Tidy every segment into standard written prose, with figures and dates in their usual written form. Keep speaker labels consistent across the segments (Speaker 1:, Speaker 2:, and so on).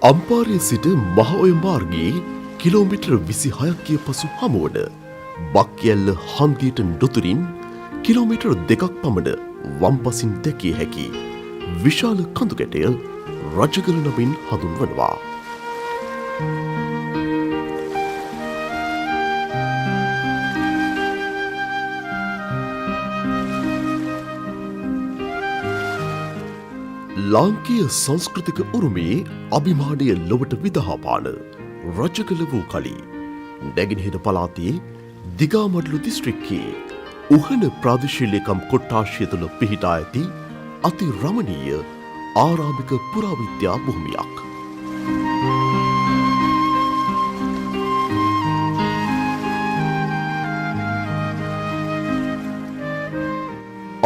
Speaker 1: අම්පාරයේ සිට මහඔය මාර්ගයේ කිලෝමීටර් 26ක් ගිය පසු හමුවන බක්යැල්ල හන්දියට නොතුරින් කිලෝමීටර් 2ක් පමණ වම්පසින් දැකිය හැකි විශාල කඳුකැටය රජගල නමින් හඳුන්වනවා. ලාංකීය සංස්කෘතික උරුමයේ අභිමානය ලොවට විදහාපාන රජගල වූ කලි නැගෙනහිර පළාතේ දිගාමඩලු දිස්ත්‍රික්කයේ උහන ප්‍රාදේශීය ලේකම් කොට්ටාශය තුළ පිහිටා ඇති අති රමණීය ආරාමික පුරාවිද්‍යා භූමියක්.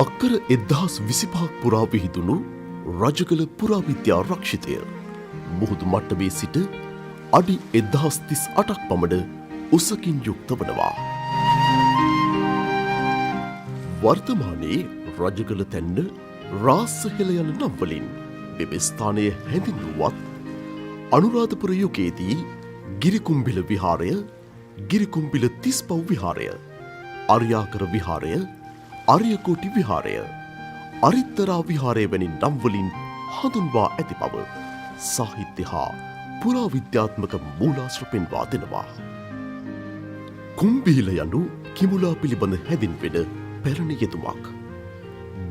Speaker 1: අක්කර 1025ක් පුරා විහිදුණු රජගල පුරාවිද්‍යා රක්ෂිතය මුහුදු මට්ටමේ සිට අඩි 1038ක් පමණ උසකින් යුක්ත වනවා. වර්තමානයේ රජගල තැන්න රාසහෙළ යන නම් වලින් මෙම ස්ථානය හැඳින්වුවත් අනුරාධපුර යුගයේදී ගිරිකුම්බිල විහාරය, ගිරිකුම්බිල තිස්පව් විහාරය, අරියාකර විහාරය, අරියකෝටි විහාරය, අරිත්තරා විහාරය වැනි නම් වලින් හඳුන්වා ඇති බව සාහිත්‍ය හා පුරාවිද්‍යාත්මක මූලාශ්‍ර පෙන්වා දෙනවා. කුම්බිහිල යනු කිඹුලා පිළිබඳ හැඳින්වෙන පැරණි යෙදුමක්.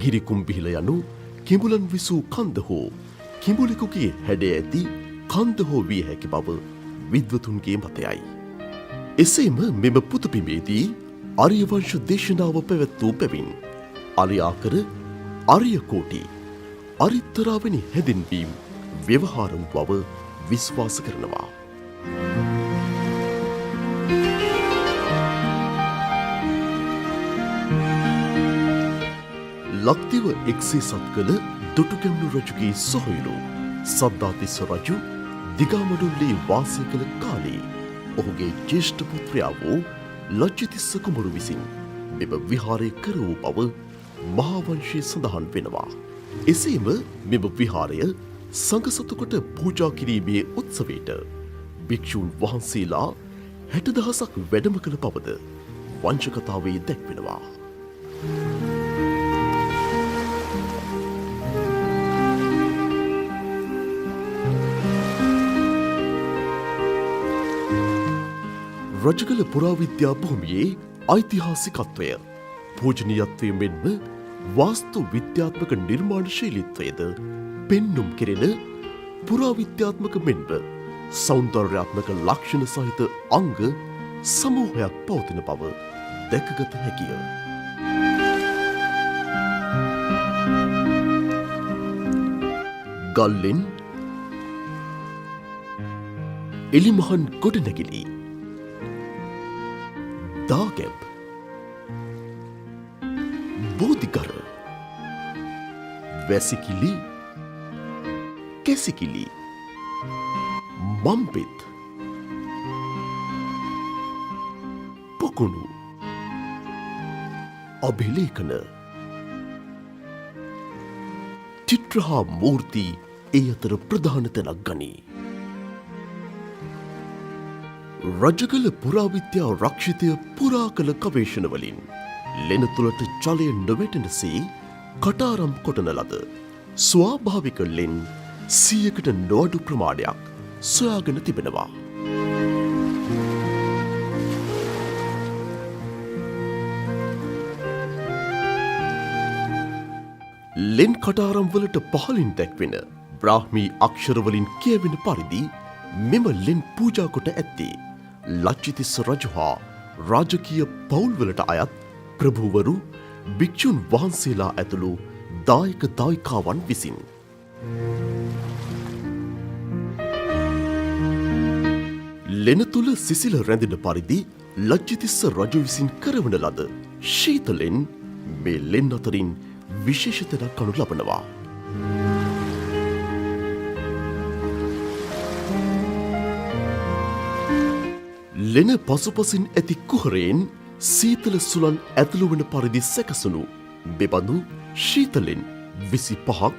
Speaker 1: ගිරිකුම්බිහිල යනු කිඹුලන් විසූ කන්ද හෝ කිඹුලෙකුගේ හැඩය ඇති කන්ද හෝ විය හැකි බව විද්වතුන්ගේ මතයයි. එසේම මෙම පුතපිමේදී ආර්යවංශ දේශනාව පැවැත් වූ බැවින් අරියාකර, අරියකෝටි, අරිත්තරා වැනි හැඳින්වීම් ව්‍යවහාර වූ බව විශ්වාස කරනවා. ලක්දිව එක්සේසත් කළ දුටුගැමුණු රජුගේ සොහොයුරු සද්ධාතිස්ස රජු දිගාමඩුල්ලේ වාසය කළ කාලේ ඔහුගේ ජ්‍යෙෂ්ඨ පුත්‍රයා වූ ලජ්ජිතිස්ස කුමරු විසින් මෙම විහාරය කර වූ බව මහාවංශයේ සඳහන් වෙනවා. එසේම මෙම විහාරය සංඝසතුකොට පූජා කිරීමේ උත්සවයට භික්ෂූන් වහන්සේලා 60,000ක් වැඩම කළ බවද වංශකතාවේ දැක්වෙනවා. රජගල පුරාවිද්‍යා භූමියේ ඓතිහාසිකත්වය, පූජනීයත්වය මෙන්ම වාස්තු විද්‍යාත්මක නිර්මාණශීලීත්වයද පෙන්නුම් කෙරෙන පුරාවිද්‍යාත්මක මෙන්ම සෞන්දර්යාත්මක ලක්ෂණ සහිත අංග සමූහයක් පවතින බව දැකගත හැකිය. ගල්ලෙන් එලිමහන් ගොඩනැගිලි, දාගැබ්, බෝධිගර, වැසිකිලි, කැසිකිලි, මම්පෙත්, පොකුණු, අභිලේඛන, චිත්‍ර හා මූර්ති ඒ අතර ප්‍රධාන තැනක් ගනී. රජගල පුරාවිද්‍යා රක්ෂිතය පුරා කළ ගවේෂණවලින් ලෙන තුළට ජලය නොවැටෙනසේ කටාරම් කොටන ලද ස්වාභාවික ලෙන් 100කට නොඅඩු ප්‍රමාණයක් සොයාගෙන තිබෙනවා. ලෙන් කටාරම් වලට පහළින් දැක්වෙන බ්‍රාහ්මී අක්ෂරවලින් කියවෙන පරිදි මෙම ලෙන් පූජා කොට ඇත්තේ ලජ්ජිතිස්ස රජු හා රාජකීය පවුල්වලට අයත් ප්‍රභූවරු, භික්ෂුන් වහන්සේලා ඇතුළු දායක දායිකාවන් විසින්. ලෙන තුළ සිසිල රැඳෙන පරිදි ලජ්ජිතිස්ස රජු විසින් කරවන ලද ශීතලෙන් මේ ලෙන් අතරින් විශේෂ තැනක් ගනු ලබනවා. ලෙන පසුපසින් ඇති කුහරයෙන් සීතල සුළං ඇතුළු වන පරිදි සැකසුණු මෙබඳු ශීතලෙන් 25ක්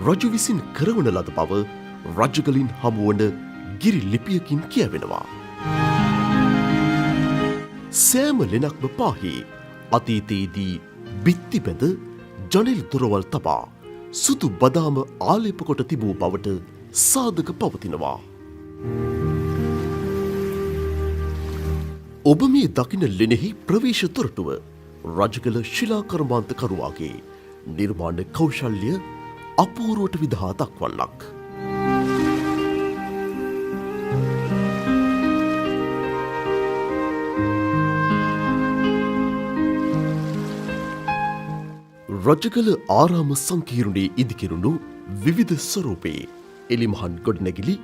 Speaker 1: රජු විසින් කරවන ලද බව රජගලින් හමුවන ගිරි ලිපියකින් කියවෙනවා. සෑම ලෙනක්ම පාහි අතීතයේදී බිත්ති බැඳ ජනෙල් දොරවල් තබා සුදු බදාම ආලේප කොට තිබූ බවට සාධක පවතිනවා. ඔබ මේ දකින ලෙනෙහි ප්‍රවේශ තොරටුව රජගල ශිලා කර්මාන්තකරුවාගේ නිර්මාණ කෞශල්‍ය අපූර්වට විදහා දක්වන්නක්. රජගල ආරාම සංකීර්ණයේ ඉදිකිරුණු විවිධ ස්වරූපයේ එලිමහන් ගොඩනැගිලි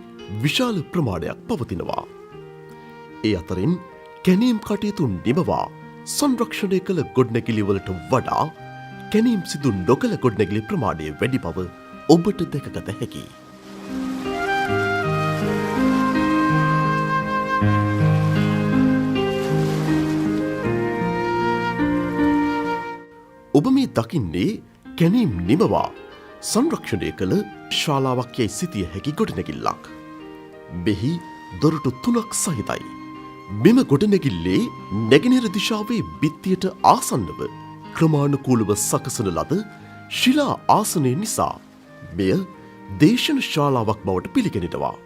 Speaker 1: විශාල ප්‍රමාණයක් පවතිනවා. ඒ අතරින් කැනීම් කටයුතු නිමවා සංරක්ෂණය කළ ගොඩනැගිලිවලට වඩා කැනීම් සිදු නොකළ ගොඩනැගිලි ප්‍රමාණය වැඩි බව ඔබට දැකගත හැකියි. ඔබ මේ දකින්නේ කැනීම් නිමවා සංරක්ෂණය කළ ශාලාවක් යැයි සිතිය හැකි ගොඩනැගිල්ලක්. මෙහි දොරටු 3ක් සහිතයි. මෙම ගොඩනැගිල්ලේ නැගෙනහිර දිශාවේ බිත්තියට ආසන්නව ක්‍රමානුකූලව සකසන ලද ශිලා ආසනය නිසා මෙය දේශන ශාලාවක් බවට පිළිගැනෙනවා.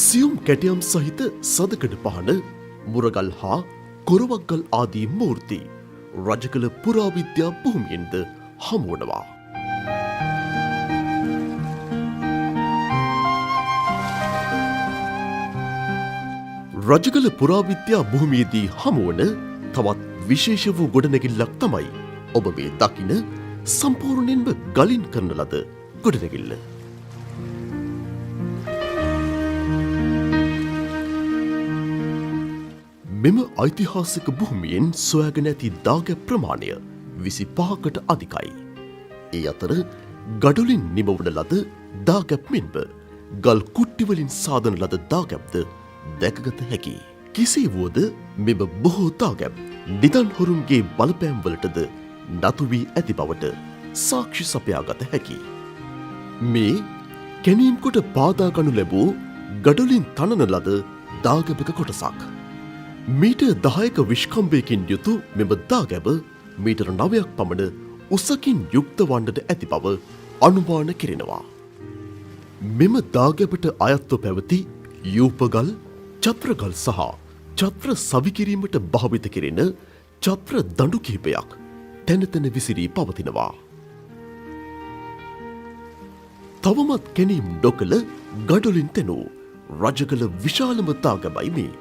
Speaker 1: සියුම් කැටයම් සහිත සදකඩ පහන මුරගල් හා කොරවක්ගල් ආදී මූර්ති රජකළ පුරාවිද්‍යා භූමියෙන්ද හමුවනවා. රජගල පුරාවිද්‍යා භූමියේදී හමුවන තවත් විශේෂ වූ ගොඩනැගිල්ලක් තමයි ඔබ මේ දකින සම්පූර්ණයෙන්ම ගලින් කරන ලද ගොඩනැගිල්ල. මෙම ඓතිහාසික භූමියෙන් සොයාගෙන ඇති දාගැබ් ප්‍රමාණය 25කට අධිකයි. ඒ අතර ගඩොලින් නිමවන ලද දාගැබ් මෙන්ම ගල් කුට්ටිවලින් සාදන ලද දාගැබ්ද දැකගත හැකි. කෙසේ වුවද මෙම බොහෝ දාගැබ් නිදන් හොරුන්ගේ බලපෑම්වලටද නතු වී ඇති බවට සාක්ෂි සපයාගත හැකි. මේ කැනීම් කොට පාදාගනු ලැබූ ගඩොලින් තනන ලද දාගැබක කොටසක්. මීටර් 10ක විශ්කම්භයකින් යුතු මෙම දාගැබ මීටර් 9ක් පමණ උසකින් යුක්ත වන්නට ඇති බව අනුමාන කෙරෙනවා. මෙම දාගැබට අයත්ව පැවති යූපගල්, චත්‍රගල් සහ චත්‍ර සවිකිරීමට භාවිත කෙරෙන චත්‍ර දඬු කිහිපයක් තැන තැන විසිරී පවතිනවා. තවමත් කැනීම් නොකළ ගඩොලින් තැනූ රජගල විශාලම දාගැබයි මේ.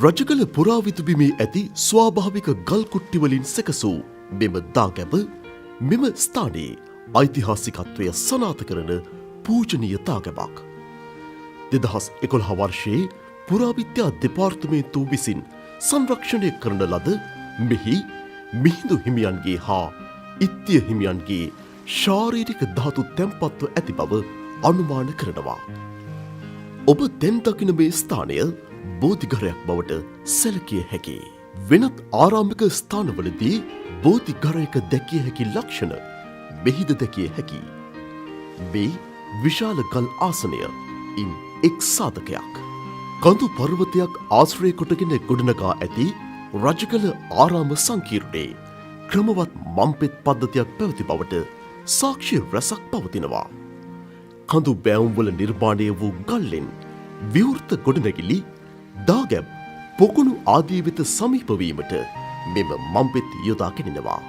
Speaker 1: රජගල පුරාවිදුබිමේ ඇති ස්වාභාවික ගල් කුට්ටිවලින් සැකසූ මෙම දාගැබ මෙම ස්ථානයේ ඓතිහාසිකත්වය සනාථ කරන පූජනීය දාගැබක්. 2011 වර්ෂයේ පුරාවිද්‍යා දෙපාර්තමේන්තුව විසින් සංරක්ෂණය කරන ලද මෙහි මිහිඳු හිමියන්ගේ හා ඉත්තිය හිමියන්ගේ ශාරීරික ධාතු තැන්පත්ව ඇති බව අනුමාන කරනවා. ඔබ දැන් දකින මේ ස්ථානය බෝධිඝරයක් බවට සැලකිය හැකි. වෙනත් ආරාමික ස්ථානවලදී බෝධිඝරයක දැකිය හැකි ලක්ෂණ මෙහිද දැකිය හැකි. මේ විශාල ගල් ආසනය ඉන් එක් සාධකයක්. කඳු පර්වතයක් ආශ්‍රය කොටගෙන ගොඩනගා ඇති රජගල ආරාම සංකීර්ණයේ ක්‍රමවත් මම්පෙත් පද්ධතියක් පැවති බවට සාක්ෂි රැසක් පවතිනවා. කඳු බෑවුම්වල නිර්මාණය වූ ගල්ලෙන් විවෘත ගොඩනැගිලි, දාගැබ්, පොකුණු ආදී වෙත සමීපවීමට මෙම මම්පෙත් යොදා ගැනෙනවා.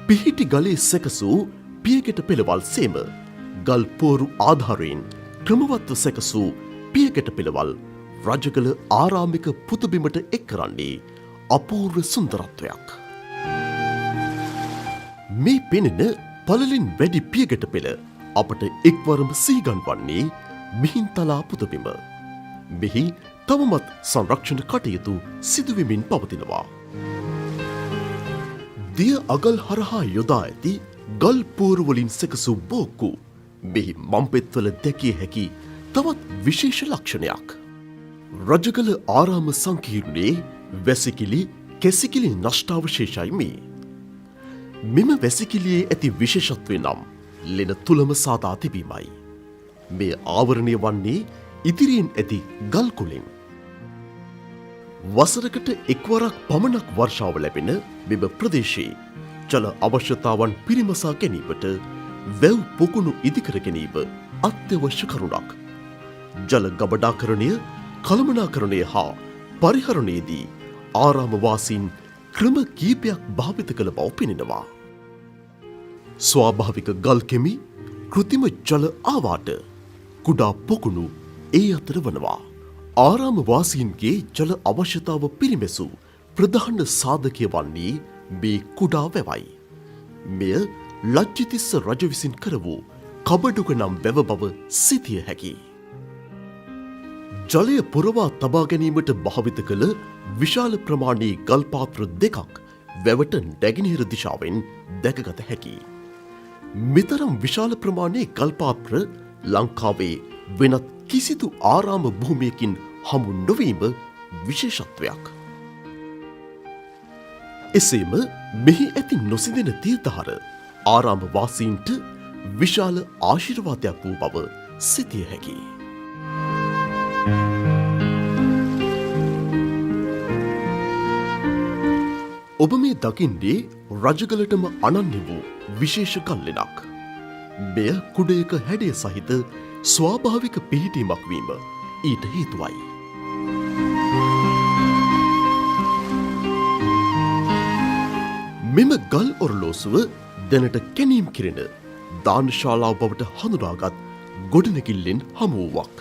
Speaker 1: පිහිටි ගලේ සැකසූ පියගැට පෙළවල් සේම ගල් පෝරු ආධාරයෙන් ක්‍රමවත්ව සැකසූ පියගැට පෙළවල් රජගල ආරාමික පුදබිමට එක් කරන්නේ අපූර්ව සුන්දරත්වයක්. මේ පෙනෙන පළලින් වැඩි පියගැට පෙළ අපට එක්වරම සිහිගන්වන්නේ මිහින්තලා පුදබිම. මෙහි තවමත් සංරක්ෂණ කටයුතු සිදුවෙමින් පවතිනවා. දිය අගල් හරහා යොදා ඇති ගල් පූර්වලින් සැකසූ බෝක්කු මෙහි මම්පෙත්වල දැකිය හැකි තවත් විශේෂ ලක්ෂණයක්. රජගල ආරාම සංකීර්ණයේ වැසිකිලි කැසිකිලි නෂ්ටාවශේෂයි මේ. මෙම වැසිකිලියේ ඇති විශේෂත්වය නම් ලෙන තුළම සාදා තිබීමයි. මේ ආවරණය වන්නේ ඉදිරියෙන් ඇති ගල්කුලෙන්. වසරකට එක්වරක් පමණක් වර්ෂාව ලැබෙන මෙම ප්‍රදේශයේ ජල අවශ්‍යතාවන් පිරිමසා ගැනීමට වැව් පොකුණු ඉදිකර ගැනීම අත්‍යවශ්‍ය කරුණක්. ජල ගබඩාකරණය, කළමනාකරණය හා පරිහරණයේදී ආරාමවාසීන් ක්‍රම කීපයක් භාවිත කළ බව පෙනෙනවා. ස්වාභාවික ගල් කෙමි, කෘතිම ජල ආවාට, කුඩා පොකුණු ඒ අතර වනවා. ආරාමවාසීන්ගේ ජල අවශ්‍යතාව පිරිමැසූ ප්‍රධාන සාධකය වන්නේ මේ කුඩා වැවයි. මෙය ලජ්ජිතිස්ස රජ විසින් කර වූ කබඩුක නම් වැව බව සිතිය හැකි. ජලය පුරවා තබා ගැනීමට භාවිත කළ විශාල ප්‍රමාණයේ ගල් පාත්‍ර දෙකක් වැවට නැගෙනහිර දිශාවෙන් දැකගත හැකි. මෙතරම් විශාල ප්‍රමාණයේ ගල් පාත්‍ර ලංකාවේ වෙනත් කිසිදු ආරාම භූමියකින් හමු නොවීම විශේෂත්වයක්. එසේම මෙහි ඇති නොසිඳෙන තියතහර ආරාම වාසීන්ට විශාල ආශිර්වාදයක් වූ බව සිතිය හැකි. ඔබ මේ දකින්නේ රජගලටම අනන්‍ය වූ විශේෂ ගල්ලෙනක්. මෙය කුඩයක හැඩය සහිත ස්වාභාවික පිහිටීමක් වීම ඊට හේතුවයි. මෙම ගල් ඔරලෝසුව දැනට කැනීම් කිරෙන දානශාලාව බවට හඳුනාගත් ගොඩනැගිල්ලෙන් හමුවුවක්.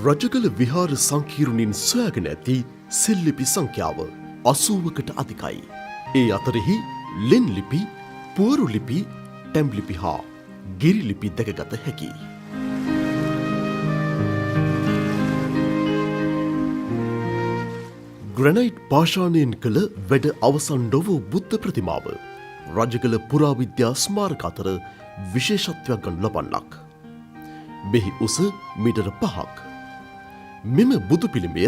Speaker 1: රජගල විහාර සංකීර්ණින් සොයාගෙන ඇති සෙල්ලිපි සංඛ්‍යාව 80කට අධිකයි. ඒ අතරෙහි ලෙන් ලිපි, පුවරු ලිපි, ටැම් ලිපි හා ගිරි ලිපි දැකගත හැකි. ග්‍රැනයිට් පාෂාණයෙන් කළ වැඩ අවසන් නොවූ බුද්ධ ප්‍රතිමාව රජගල පුරාවිද්‍යා ස්මාරක අතර විශේෂත්වයක් ගනු ලබන්නක්. මෙහි උස මීටර 5ක්. මෙම බුදු පිළිමය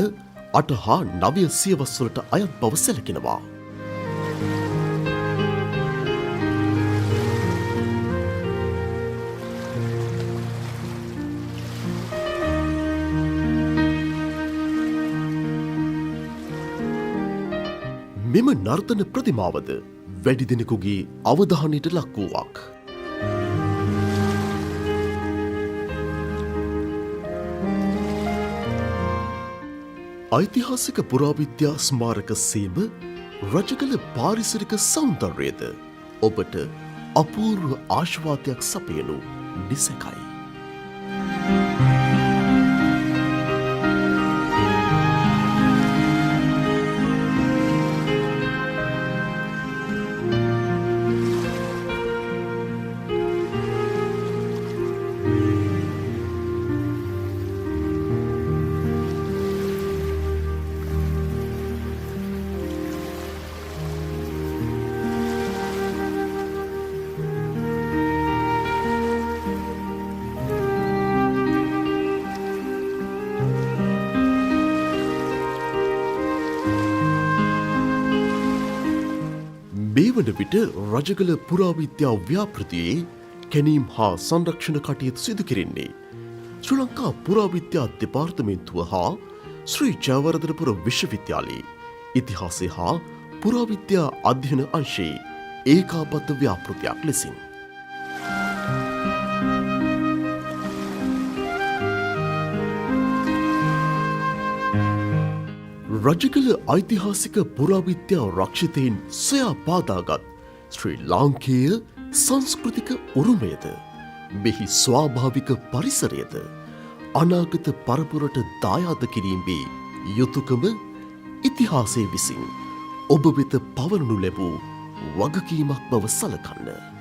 Speaker 1: 8 හා 9 සියවස්වලට අයත් බව සැලකෙනවා. මෙම නර්තන ප්‍රතිමාවද වැඩි දෙනෙකුගේ අවධානයට ලක් වූවක්. ඓතිහාසික පුරාවිද්‍යා ස්මාරක සේම රජගල පාරිසරික සෞන්දර්යද ඔබට අපූර්ව ආශ්වාදයක් සපයනු නිසැකයි. මේ වන විට රජගල පුරාවිද්‍යා ව්‍යාපෘතියේ කැනීම් හා සංරක්ෂණ කටයුතු සිදු කෙරෙන්නේ ශ්‍රී ලංකා පුරාවිද්‍යා දෙපාර්තමේන්තුව හා ශ්‍රී ජයවර්ධනපුර විශ්වවිද්‍යාලයේ ඉතිහාසය හා පුරාවිද්‍යා අධ්‍යයන අංශයේ ඒකාබද්ධ ව්‍යාපෘතියක් ලෙසින්. රජගල ඓතිහාසික පුරාවිද්‍යා රක්ෂිතයින් සොයා බාදාගත් ශ්‍රී ලාංකේය සංස්කෘතික උරුමයද මෙහි ස්වාභාවික පරිසරයද අනාගත පරපුරට දායාද කිරීමේ යුතුයකම ඉතිහාසය විසින් ඔබ වෙත පවරනු ලැබූ වගකීමක් බව සලකන්න.